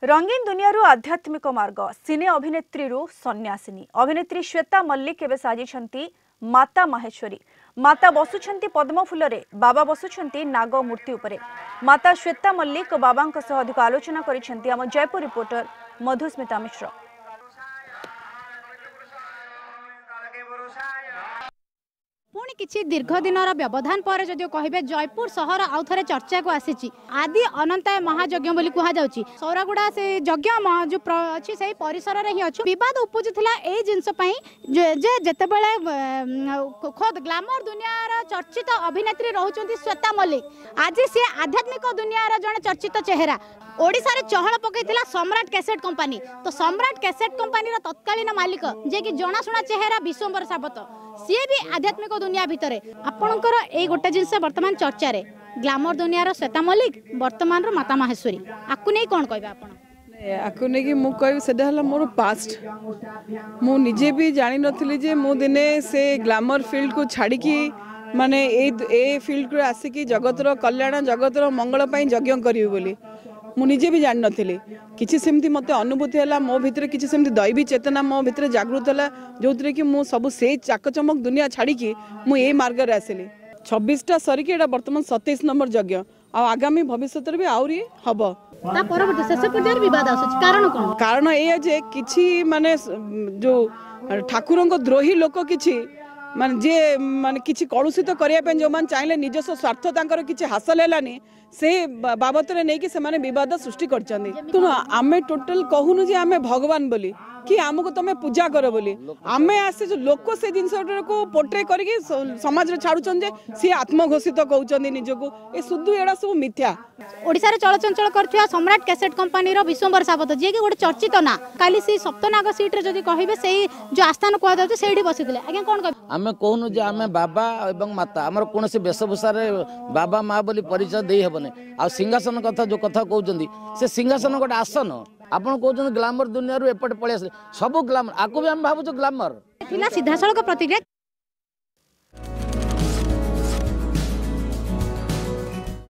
रंगीन दुनिया आध्यात्मिक मार्ग सिने अभिनेत्री सन्यासिनी अभिनेत्री श्वेता मल्लिक एवं साजिशंती माता माहेश्वरी। माता बसुछंती पद्म फूल बाबा बसुछंती नाग मूर्ति उपरे। माता श्वेता मल्लिक बाबा अधिक आलोचना करिसेंती आम जयपुर रिपोर्टर मधुस्मिता मिश्र। पुणी किछि दीर्घ दिन व्यवधान पर जदियो कहिबे जयपुर सहर आउ थरे चर्चा को आसी आदि अनंताय महायज्ञ बोली कहा जाउची। सौरागुड़ा से यज्ञ जो अच्छी से परिसर रे ही अछि। विवाद उपजुथिला ए जिंस पई जे जेतेबेले खुद ग्लैमर दुनिया रा चर्चित अभिनेत्री रहउचंती श्वेता मल्लिक। आज से आध्यात्मिक दुनिया रा जने चर्चित चेहरा ओडिसा रे चहल पकैतिला सम्राट कैसेट कंपनी। तो सम्राट कैसेट कंपनी रा तत्कालीन मालिक जे कि जनाशुना चेहरा विश्वंबर साबत सी भी आध्यात्मिक दुनिया भितर आपणकर ए गोटे जिनस वर्तमान चर्चा रे ग्लैमर दुनिया रो श्वेता मल्लिक वर्तमान रो माता माहेश्वरी आकु नै कोन कहबा आपण? आकु नै कि मु कहबी सेडा हला मोर पास्ट। मु निजे भी जानि नथिली जे मु दिने से ग्लैमर फील्ड को छाड़ी की माने ए फील्ड को आसिकी जगतर कल्याण जगतर मंगल पई यज्ञ करियो बोली मु निजे भी जान नथिली। किछि सेमती मते अनुभूति हला मो भितर किछि सेमती दैवी चेतना मो भितर जागृत हला जोतरे कि मु सब से चाकचमक दुनिया छाड़ी की मु ए मार्ग रे आसिली। 26टा सरी के एटा वर्तमान 27 नंबर यज्ञ आ आगामी भविष्य रे भी आउरी हबो। ता परवर्ती शेष पर्यायर विवाद आसुची कारण कोन? कारण ए जे किछि माने जो ठाकुरन को द्रोही लोक किछि माने जे माने किछि कलुषित करिया पे जो मान चाहिले निजस्व स्वार्थ तांकर किछि हासिल हेलानी से बाबत रे नै कि से माने विवाद सृष्टि करचंदी। तुम आमे टोटल कहूनु जे आमे भगवान बोली कि आमको तमे पूजा कर बोली आमे आसे जो लोक से जिनस को पोर्ट्रे करके समाज रे छाडुचन जे सी आत्मघोषित कहउचंदी निजको ए सुद्धु एडा सब मिथ्या। ओडिसा रे चलचंचल करथिया सम्राट कैसेट कंपनी रो विश्वंबर साबत जे कि गोटे चर्चित ना काली सी सप्तनाग सीट रे जदी कहिबे सेही जो आस्थान को जाउछ सेही बसिथिले आज्ञा कोन कहबे? आमे कहूनु जे आमे बाबा एवं माता हमर कोनोसी वेशभूषा रे बाबा माँ बोली परिचय देई हेबने। आ सिंहासन कथा जो कथा कहउचंदी से सिंहासन गोटे आसन आपण कहउचंदी ग्लैमर दुनिया रू एपट पळे आसे सब ग्लैमर आको भी हम भाबुछ ग्लैमर थिला सीधा सड़क प्रतिक्रिया